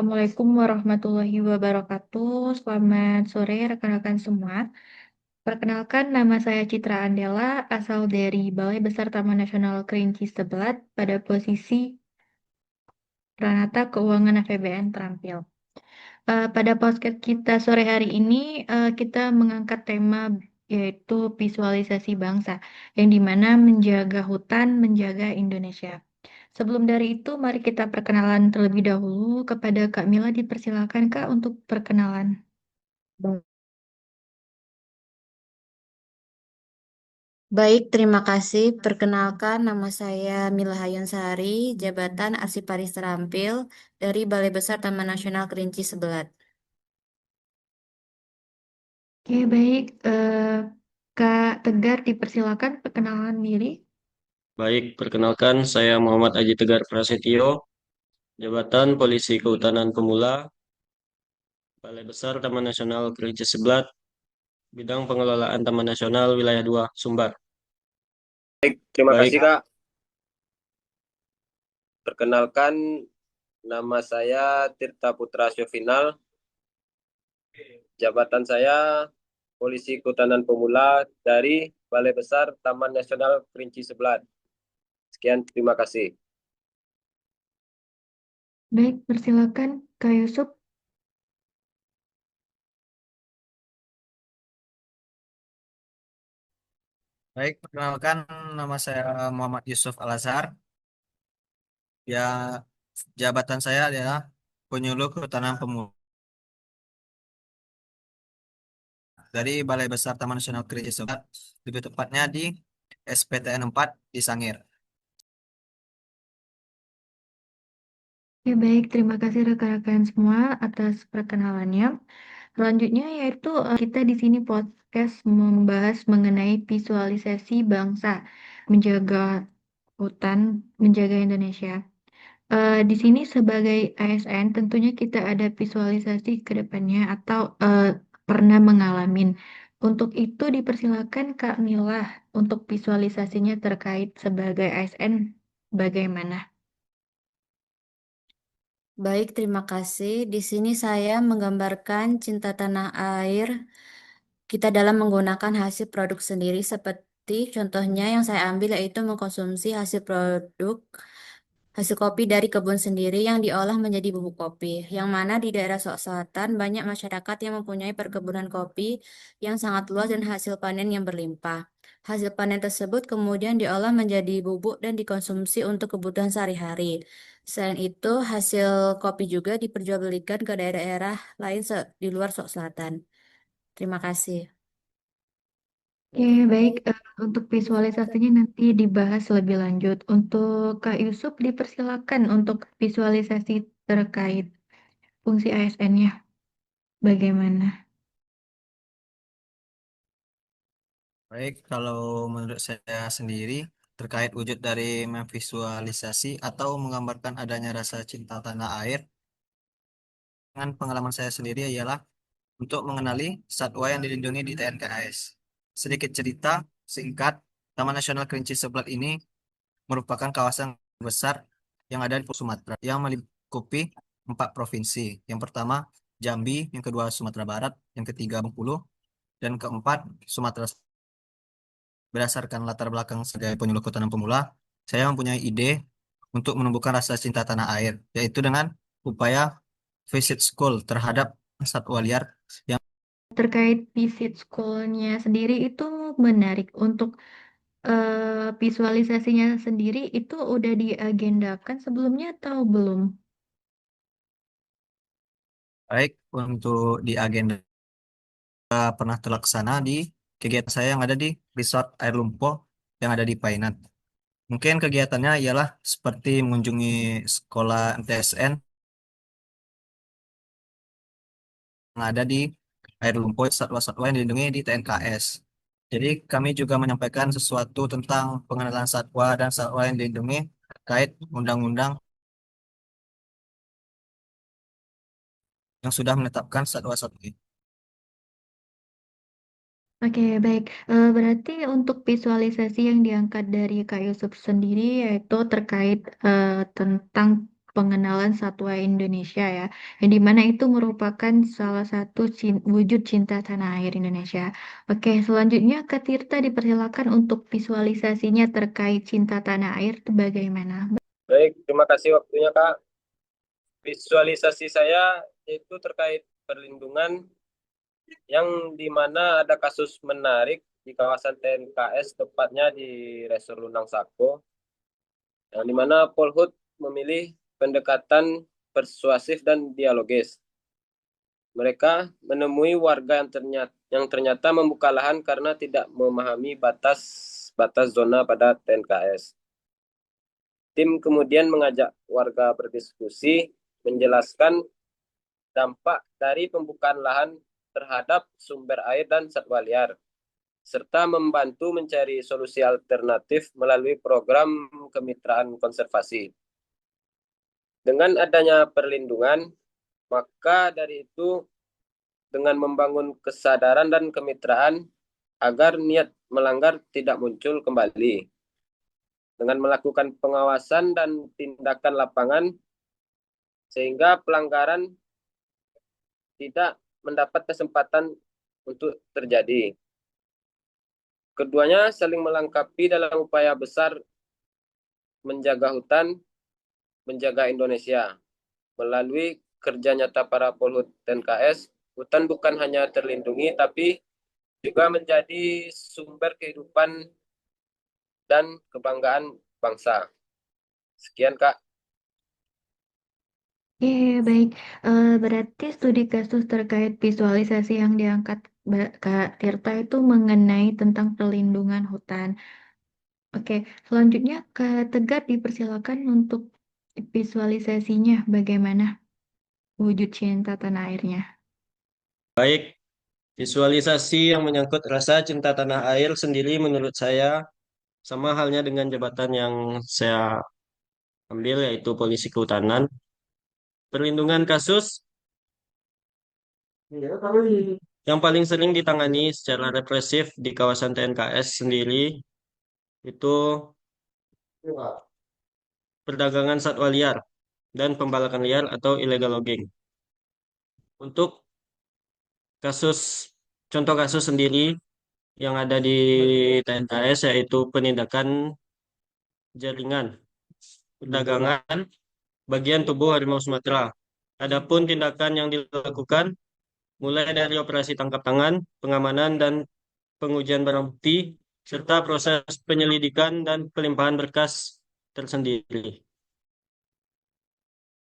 Assalamualaikum warahmatullahi wabarakatuh. Selamat sore rekan-rekan semua. Perkenalkan, nama saya Citra Andela, asal dari Balai Besar Taman Nasional Kerinci Sebelat pada posisi Pranata Keuangan APBN terampil. Pada podcast kita sore hari ini, kita mengangkat tema yaitu visualisasi bangsa, yang dimana menjaga hutan, menjaga Indonesia. Sebelum dari itu, mari kita perkenalan terlebih dahulu. Kepada Kak Mila, dipersilakan Kak untuk perkenalan. Baik, terima kasih. Perkenalkan, nama saya Mila Hayunsari, jabatan Arsiparis Terampil dari Balai Besar Taman Nasional Kerinci Sebelat. Oke, baik. Kak Tegar, dipersilakan perkenalan diri. Baik, perkenalkan saya Muhammad Aji Tegar Prasetyo, Jabatan Polisi Kehutanan Pemula, Balai Besar Taman Nasional Kerinci Seblat, Bidang Pengelolaan Taman Nasional Wilayah 2, Sumbar. Terima Baik, kasih Kak. Perkenalkan, nama saya Tirta Putra Syofinal. Jabatan saya Polisi Kehutanan Pemula dari Balai Besar Taman Nasional Kerinci Seblat. Sekian, terima kasih. Baik, persilakan Kak Yusuf. Baik, perkenalkan nama saya Muhammad Yusuf Al-Azhar. Ya, jabatan saya adalah penyuluh kehutanan pemuda dari Balai Besar Taman Nasional Kerinci Sebelat, lebih tepatnya di SPTN 4 di Sangir. Oke, baik. Terima kasih rekan-rekan semua atas perkenalannya. Selanjutnya yaitu kita di sini podcast membahas mengenai visualisasi bangsa, menjaga hutan, menjaga Indonesia. Di sini sebagai ASN tentunya kita ada visualisasi ke depannya atau pernah mengalamin. Untuk itu dipersilakan Kak Mila untuk visualisasinya terkait sebagai ASN bagaimana? Baik, terima kasih. Di sini saya menggambarkan cinta tanah air kita dalam menggunakan hasil produk sendiri seperti contohnya yang saya ambil yaitu mengkonsumsi hasil kopi dari kebun sendiri yang diolah menjadi bubuk kopi, yang mana di daerah Selatan banyak masyarakat yang mempunyai perkebunan kopi yang sangat luas dan hasil panen yang berlimpah. Hasil panen tersebut kemudian diolah menjadi bubuk dan dikonsumsi untuk kebutuhan sehari-hari. Selain itu, hasil kopi juga diperjualbelikan ke daerah-daerah lain di luar Selatan. Terima kasih. Oke, baik. Untuk visualisasinya nanti dibahas lebih lanjut. Untuk Kak Yusuf dipersilakan untuk visualisasi terkait fungsi ASN-nya bagaimana? Baik, kalau menurut saya sendiri terkait wujud dari memvisualisasi atau menggambarkan adanya rasa cinta tanah air, dengan pengalaman saya sendiri ialah untuk mengenali satwa yang dilindungi di TNKAS. Sedikit cerita singkat, Taman Nasional Kerinci Seblat ini merupakan kawasan besar yang ada di Pulau Sumatera yang melingkupi 4 provinsi. Yang pertama Jambi, yang kedua Sumatera Barat, yang ketiga Bengkulu, dan keempat Sumatera. Berdasarkan latar belakang sebagai penyuluh kehutanan pemula, saya mempunyai ide untuk menumbuhkan rasa cinta tanah air, yaitu dengan upaya visit school terhadap satwa liar yang Terkait visit school-nya sendiri itu menarik untuk visualisasinya sendiri itu udah diagendakan sebelumnya atau belum? baik untuk di agenda pernah terlaksana di kegiatan saya yang ada di Resort Air Lumpur yang ada di Painat. Mungkin kegiatannya ialah seperti mengunjungi sekolah MTSN yang ada di air lumpur satwa-satwa yang dilindungi di TNKS. Jadi kami juga menyampaikan sesuatu tentang pengenalan satwa dan satwa yang dilindungi terkait undang-undang yang sudah menetapkan satwa-satwa itu. Oke, baik. Berarti untuk visualisasi yang diangkat dari Kak Yusuf sendiri yaitu terkait tentang pengenalan satwa Indonesia ya, yang dimana itu merupakan salah satu wujud cinta tanah air Indonesia. Oke, selanjutnya Kak Tirta dipersilakan untuk visualisasinya terkait cinta tanah air itu bagaimana? Baik, terima kasih waktunya Kak. Visualisasi saya itu terkait perlindungan yang dimana ada kasus menarik di kawasan TNKS, tepatnya di Resor Lunang Sako, yang dimana Polhut memilih pendekatan persuasif dan dialogis. Mereka menemui warga yang ternyata membuka lahan karena tidak memahami batas zona pada TNKS. Tim kemudian mengajak warga berdiskusi, menjelaskan dampak dari pembukaan lahan terhadap sumber air dan satwa liar, serta membantu mencari solusi alternatif melalui program kemitraan konservasi. Dengan adanya perlindungan, maka dari itu dengan membangun kesadaran dan kemitraan agar niat melanggar tidak muncul kembali. Dengan melakukan pengawasan dan tindakan lapangan, sehingga pelanggaran tidak mendapat kesempatan untuk terjadi. Keduanya saling melengkapi dalam upaya besar menjaga hutan, menjaga Indonesia. Melalui kerja nyata para Polhut TNKS, hutan bukan hanya terlindungi, tapi juga menjadi sumber kehidupan dan kebanggaan bangsa. Sekian, Kak. Baik. Berarti studi kasus terkait visualisasi yang diangkat Kak Tirta itu mengenai tentang perlindungan hutan. Oke, selanjutnya Kak Tegar dipersilakan untuk visualisasinya bagaimana wujud cinta tanah airnya. Baik, visualisasi yang menyangkut rasa cinta tanah air sendiri menurut saya sama halnya dengan jabatan yang saya ambil yaitu polisi kehutanan. Perlindungan kasus yang paling sering ditangani secara represif di kawasan TNKS sendiri itu perdagangan satwa liar dan pembalakan liar atau illegal logging. Untuk kasus contoh kasus sendiri yang ada di TNKS yaitu penindakan jaringan perdagangan bagian tubuh harimau Sumatera. Adapun tindakan yang dilakukan mulai dari operasi tangkap tangan, pengamanan dan pengujian barang bukti serta proses penyelidikan dan pelimpahan berkas tersendiri.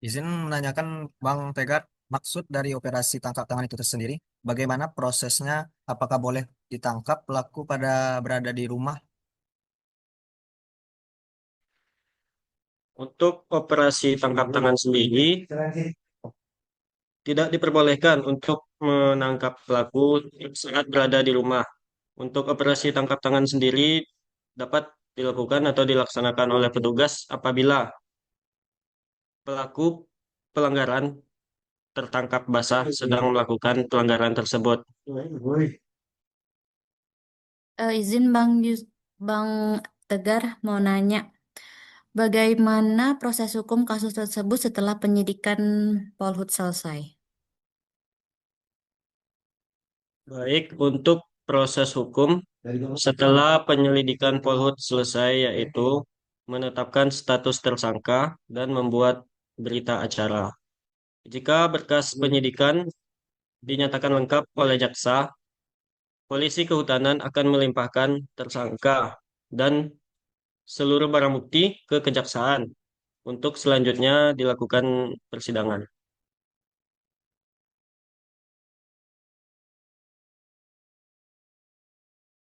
Izin menanyakan Bang Tegar, maksud dari operasi tangkap tangan itu tersendiri, bagaimana prosesnya? Apakah boleh ditangkap pelaku pada berada di rumah? Untuk operasi tangkap tangan sendiri, tidak diperbolehkan untuk menangkap pelaku saat berada di rumah. Untuk operasi tangkap tangan sendiri dapat dilakukan atau dilaksanakan oleh petugas apabila pelaku pelanggaran tertangkap basah sedang melakukan pelanggaran tersebut. Izin Bang Tegar mau nanya, bagaimana proses hukum kasus tersebut setelah penyidikan Polhut selesai? Baik, untuk proses hukum setelah penyelidikan Polhut selesai yaitu menetapkan status tersangka dan membuat berita acara. Jika berkas penyidikan dinyatakan lengkap oleh jaksa, polisi kehutanan akan melimpahkan tersangka dan seluruh barang bukti ke kejaksaan untuk selanjutnya dilakukan persidangan.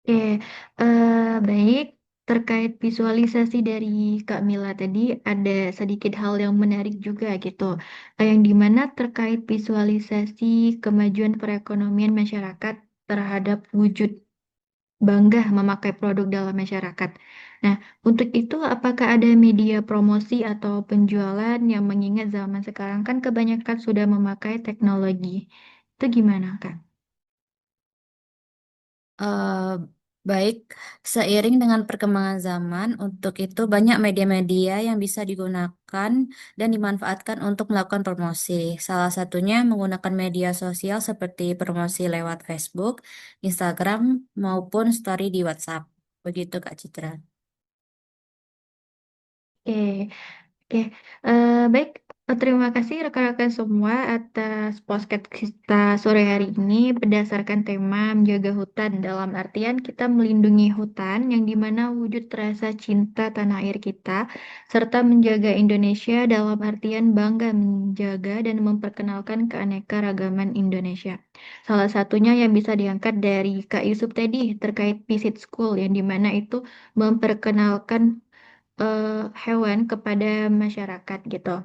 Oke, baik. Terkait visualisasi dari Kak Mila tadi, ada sedikit hal yang menarik juga gitu. Yang dimana terkait visualisasi kemajuan perekonomian masyarakat terhadap wujud bangga memakai produk dalam masyarakat. Nah, untuk itu apakah ada media promosi atau penjualan yang mengingat zaman sekarang kan kebanyakan sudah memakai teknologi. Itu gimana, Kak? Baik, seiring dengan perkembangan zaman, untuk itu banyak media-media yang bisa digunakan dan dimanfaatkan untuk melakukan promosi. Salah satunya menggunakan media sosial seperti promosi lewat Facebook, Instagram, maupun story di WhatsApp. Begitu, Kak Citra. Oke, oke. Baik, terima kasih rekan-rekan semua atas podcast kita sore hari ini berdasarkan tema menjaga hutan. Dalam artian kita melindungi hutan yang dimana wujud rasa cinta tanah air kita, serta menjaga Indonesia dalam artian bangga menjaga dan memperkenalkan keanekaragaman Indonesia. Salah satunya yang bisa diangkat dari Kak Yusuf tadi terkait Visit School yang dimana itu memperkenalkan hewan kepada masyarakat gitu.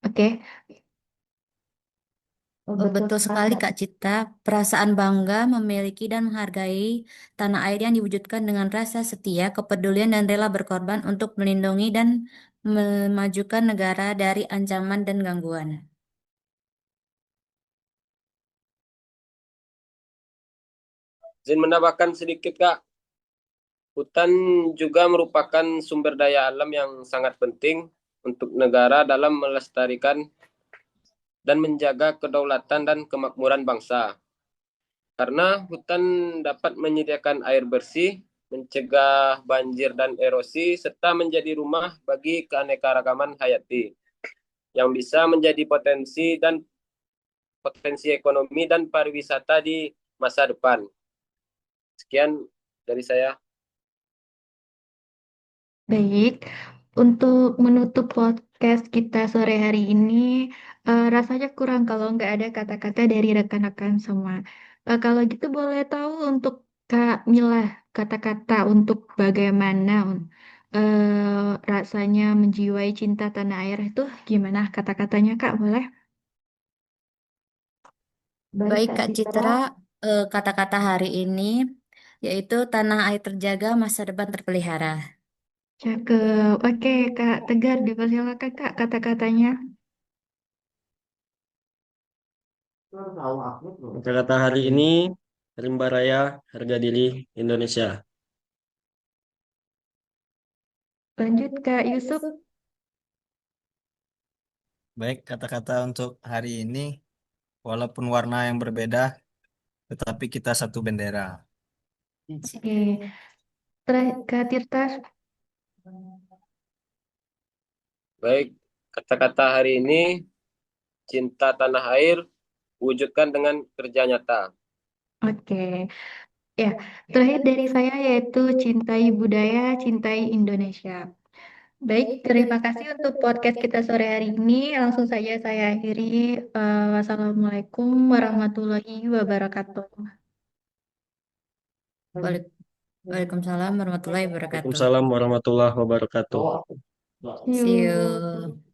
Oke. Oh, betul sekali, Kak Cita. Perasaan bangga memiliki dan menghargai tanah air yang diwujudkan dengan rasa setia, kepedulian, dan rela berkorban untuk melindungi dan memajukan negara dari ancaman dan gangguan. Izin menambahkan sedikit, Kak. Hutan juga merupakan sumber daya alam yang sangat penting untuk negara dalam melestarikan dan menjaga kedaulatan dan kemakmuran bangsa. Karena hutan dapat menyediakan air bersih, mencegah banjir dan erosi, serta menjadi rumah bagi keanekaragaman hayati yang bisa menjadi potensi ekonomi dan pariwisata di masa depan. Sekian dari saya. Baik, untuk menutup podcast kita sore hari ini, rasanya kurang kalau nggak ada kata-kata dari rekan-rekan semua. Kalau gitu boleh tahu untuk Kak Mila, kata-kata untuk bagaimana rasanya menjiwai cinta tanah air itu gimana kata-katanya Kak, boleh? Baik, Baik, Kak Kak Citra. Citra, kata-kata hari ini yaitu tanah air terjaga, masa depan terpelihara. Cakep. Oke, Kak Tegar, dipersilakan Kak kata-katanya. Kata-kata hari ini, rimba raya, harga diri Indonesia. Lanjut Kak Yusuf. Baik, kata-kata untuk hari ini, walaupun warna yang berbeda, tetapi kita satu bendera. Oke. Terakhir, Kak Tirta. Baik, kata-kata hari ini, cinta tanah air, wujudkan dengan kerja nyata. Oke. Ya, terakhir dari saya yaitu cintai budaya, cintai Indonesia. Baik, terima kasih untuk podcast kita sore hari ini. Langsung saja saya akhiri. Wassalamualaikum warahmatullahi wabarakatuh. Waalaikumsalam warahmatullahi wabarakatuh. Waalaikumsalam warahmatullahi wabarakatuh. See See you. you.